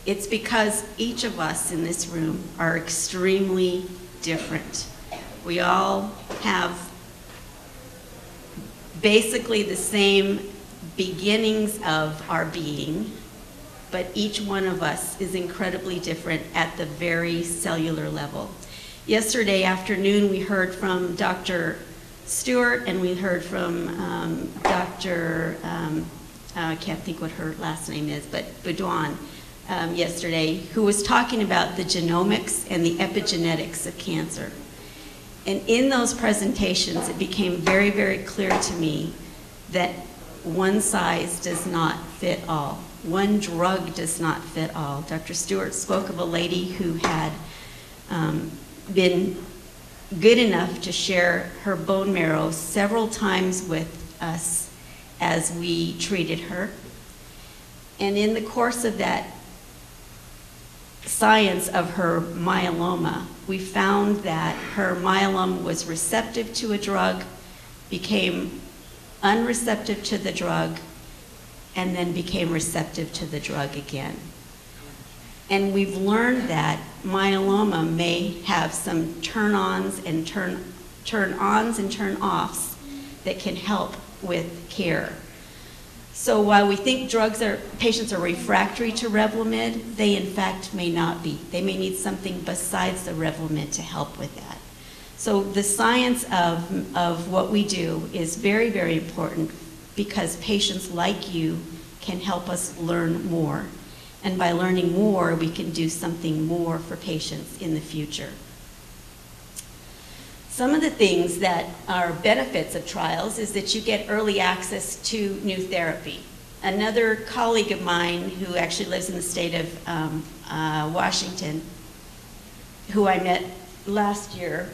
It's because each of us in this room are extremely different. We all have basically the same beginnings of our being, but each one of us is incredibly different at the very cellular level. Yesterday afternoon, we heard from Dr. Stewart, and we heard from I can't think what her last name is, but Bedouin yesterday, who was talking about the genomics and the epigenetics of cancer. And in those presentations, it became very, very clear to me that one size does not fit all. One drug does not fit all. Dr. Stewart spoke of a lady who had been good enough to share her bone marrow several times with us as we treated her. And in the course of that science of her myeloma, we found that her myeloma was receptive to a drug, became unreceptive to the drug, and then became receptive to the drug again. And we've learned that myeloma may have some turn-ons and turn-ons and turn-offs that can help with care. So while we think patients are refractory to Revlimid, they in fact may not be. They may need something besides the Revlimid to help with that. So the science of what we do is very, very important, because patients like you can help us learn more. And by learning more, we can do something more for patients in the future. Some of the things that are benefits of trials is that you get early access to new therapy. Another colleague of mine who actually lives in the state of Washington, who I met last year,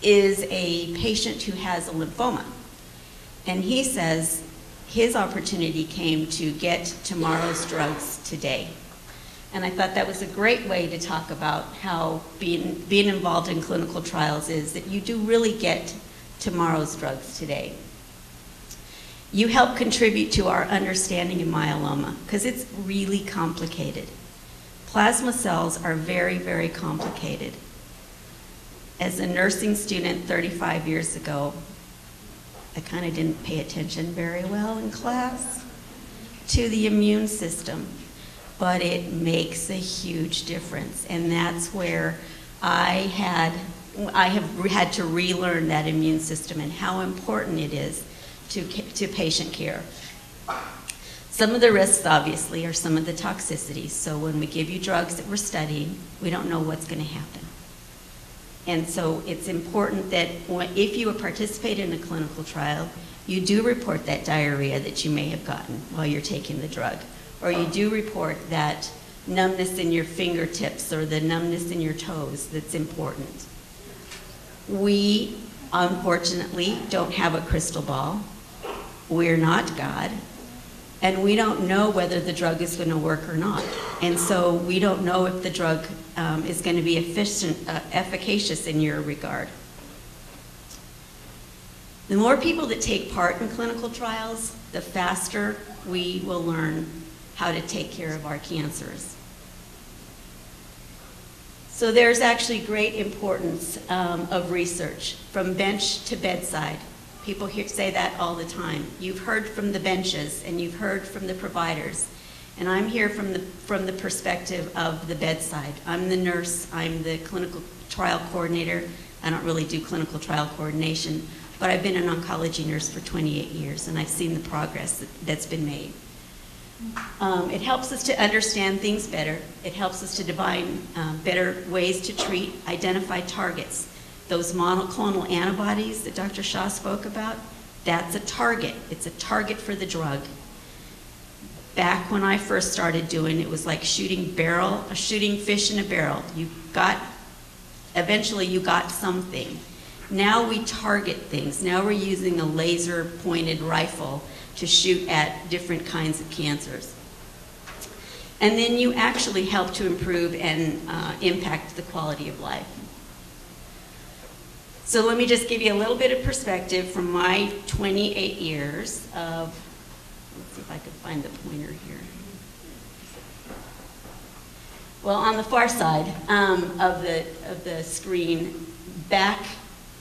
is a patient who has a lymphoma. And he says his opportunity came to get tomorrow's drugs today. And I thought that was a great way to talk about how being involved in clinical trials is that you do really get tomorrow's drugs today. You help contribute to our understanding of myeloma, because it's really complicated. Plasma cells are very, very complicated. As a nursing student 35 years ago, I kind of didn't pay attention very well in class to the immune system, but it makes a huge difference. And that's where I have had to relearn that immune system and how important it is to patient care. Some of the risks, obviously, are some of the toxicities. So when we give you drugs that we're studying, we don't know what's going to happen. And so it's important that if you participate in a clinical trial, you do report that diarrhea that you may have gotten while you're taking the drug. Or you do report that numbness in your fingertips or the numbness in your toes that's important. We, unfortunately, don't have a crystal ball. We're not God. And we don't know whether the drug is going to work or not. And so we don't know if the drug is going to be efficacious in your regard. The more people that take part in clinical trials, the faster we will learn how to take care of our cancers. So there's actually great importance of research, from bench to bedside. People say that all the time. You've heard from the benches and you've heard from the providers. And I'm here from the perspective of the bedside. I'm the nurse, I'm the clinical trial coordinator. I don't really do clinical trial coordination, but I've been an oncology nurse for 28 years and I've seen the progress that's been made. It helps us to understand things better. It helps us to define better ways to treat, identify targets. Those monoclonal antibodies that Dr. Shah spoke about, that's a target. It's a target for the drug. Back when I first started doing it, was like shooting fish in a barrel. Eventually you got something. Now we target things. Now we're using a laser pointed rifle to shoot at different kinds of cancers. And then you actually help to improve and impact the quality of life. So let me just give you a little bit of perspective from my 28 years of, let's see if I could find the pointer here. Well, on the far side of the screen, back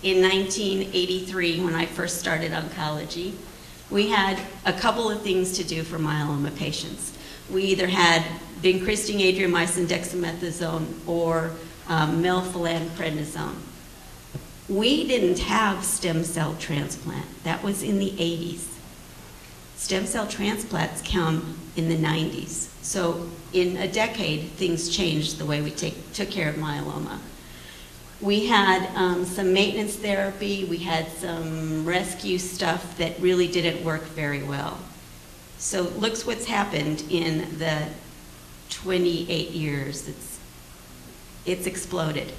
in 1983, when I first started oncology, we had a couple of things to do for myeloma patients. We either had vincristine, adriamycin, dexamethasone, or melphalan-prednisone. We didn't have stem cell transplant. That was in the 80s. Stem cell transplants come in the 90s. So in a decade, things changed the way we took care of myeloma. We had some maintenance therapy. We had some rescue stuff that really didn't work very well. So look what's happened in the 28 years. It's exploded.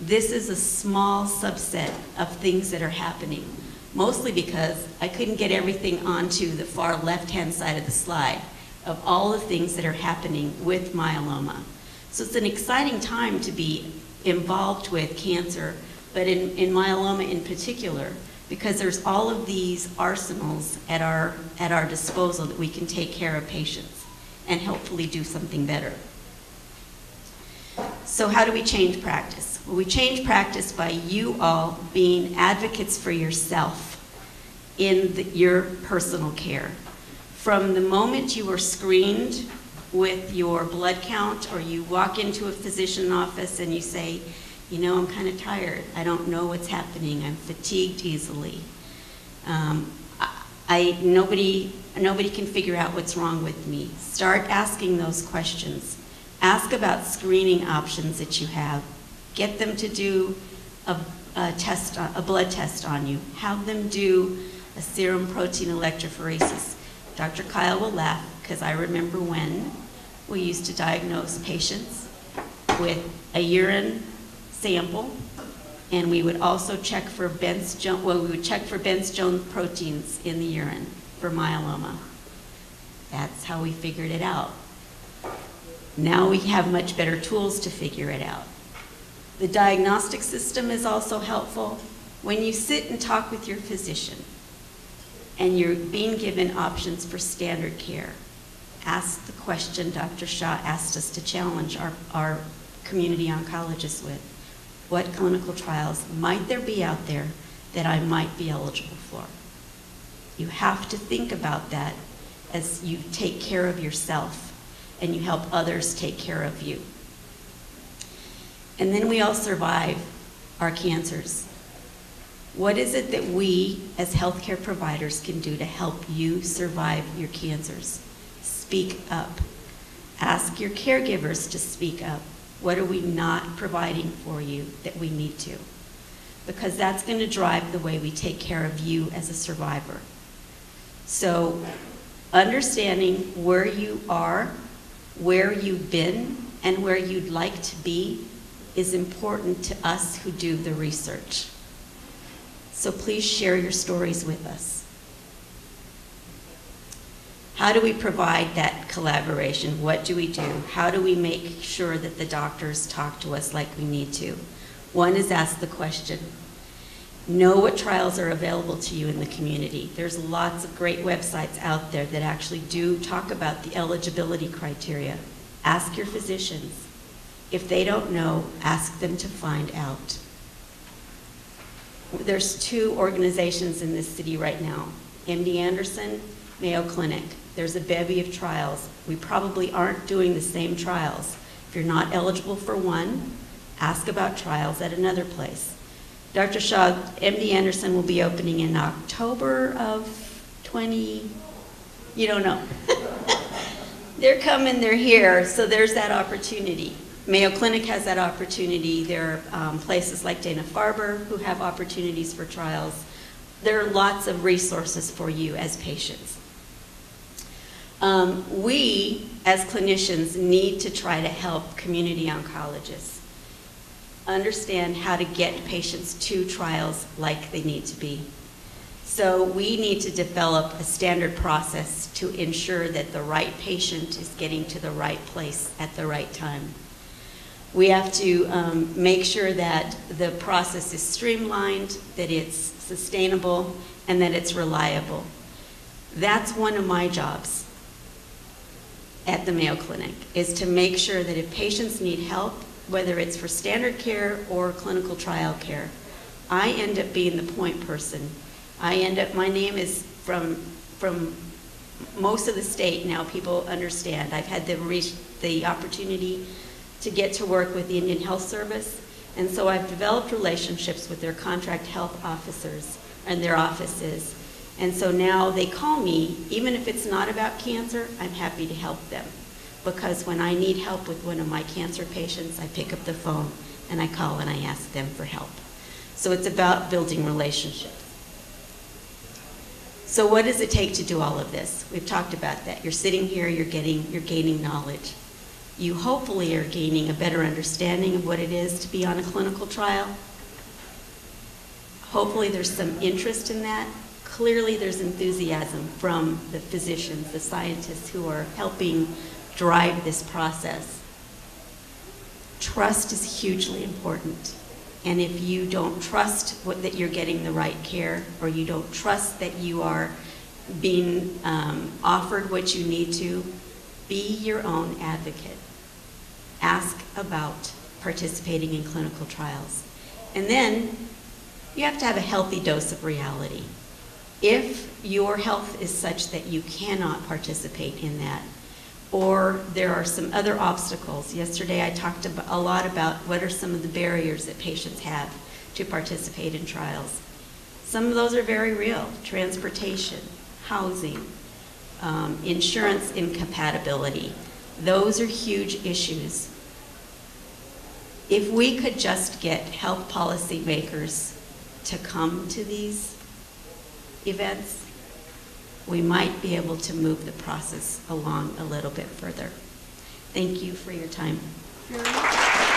This is a small subset of things that are happening, mostly because I couldn't get everything onto the far left-hand side of the slide of all the things that are happening with myeloma. So it's an exciting time to be involved with cancer, but in myeloma in particular, because there's all of these arsenals at our disposal that we can take care of patients and hopefully do something better. So how do we change practice? Well, we change practice by you all being advocates for yourself in your personal care. From the moment you are screened with your blood count, or you walk into a physician office and you say, you know, I'm kind of tired. I don't know what's happening. I'm fatigued easily. Nobody can figure out what's wrong with me. Start asking those questions. Ask about screening options that you have. Get them to do a blood test on you. Have them do a serum protein electrophoresis. Dr. Kyle will laugh, because I remember when we used to diagnose patients with a urine sample, and we would also check for Bence-Jones proteins in the urine for myeloma. That's how we figured it out. Now we have much better tools to figure it out. The diagnostic system is also helpful. When you sit and talk with your physician and you're being given options for standard care, ask the question Dr. Shah asked us to challenge our community oncologists with. What clinical trials might there be out there that I might be eligible for? You have to think about that as you take care of yourself and you help others take care of you. And then we all survive our cancers. What is it that we as healthcare providers can do to help you survive your cancers? Speak up. Ask your caregivers to speak up. What are we not providing for you that we need to? Because that's going to drive the way we take care of you as a survivor. So understanding where you are, where you've been, and where you'd like to be is important to us who do the research. So please share your stories with us. How do we provide that collaboration? What do we do? How do we make sure that the doctors talk to us like we need to? One is ask the question. Know what trials are available to you in the community. There's lots of great websites out there that actually do talk about the eligibility criteria. Ask your physicians. If they don't know, ask them to find out. There's 2 organizations in this city right now, MD Anderson, Mayo Clinic. There's a bevy of trials. We probably aren't doing the same trials. If you're not eligible for one, ask about trials at another place. Dr. Shah, MD Anderson will be opening in October of 20, you don't know. They're coming, they're here, so there's that opportunity. Mayo Clinic has that opportunity. There are places like Dana-Farber who have opportunities for trials. There are lots of resources for you as patients. We, as clinicians, need to try to help community oncologists understand how to get patients to trials like they need to be. So we need to develop a standard process to ensure that the right patient is getting to the right place at the right time. We have to make sure that the process is streamlined, that it's sustainable, and that it's reliable. That's one of my jobs. at the Mayo Clinic is to make sure that if patients need help, whether it's for standard care or clinical trial care, I end up being the point person. My name is from most of the state now, people understand. I've had the opportunity to get to work with the Indian Health Service, and so I've developed relationships with their contract health officers and their offices. And so now they call me, even if it's not about cancer, I'm happy to help them. Because when I need help with one of my cancer patients, I pick up the phone and I call and I ask them for help. So it's about building relationships. So what does it take to do all of this? We've talked about that. You're sitting here, you're gaining knowledge. You hopefully are gaining a better understanding of what it is to be on a clinical trial. Hopefully there's some interest in that. Clearly there's enthusiasm from the physicians, the scientists who are helping drive this process. Trust is hugely important. And if you don't trust that you're getting the right care, or you don't trust that you are being offered what you need to, be your own advocate. Ask about participating in clinical trials. And then you have to have a healthy dose of reality. If your health is such that you cannot participate in that, or there are some other obstacles. Yesterday I talked a lot about what are some of the barriers that patients have to participate in trials. Some of those are very real: transportation, housing, insurance incompatibility. Those are huge issues. If we could just get health policy makers to come to these events, we might be able to move the process along a little bit further. Thank you for your time. Sharon?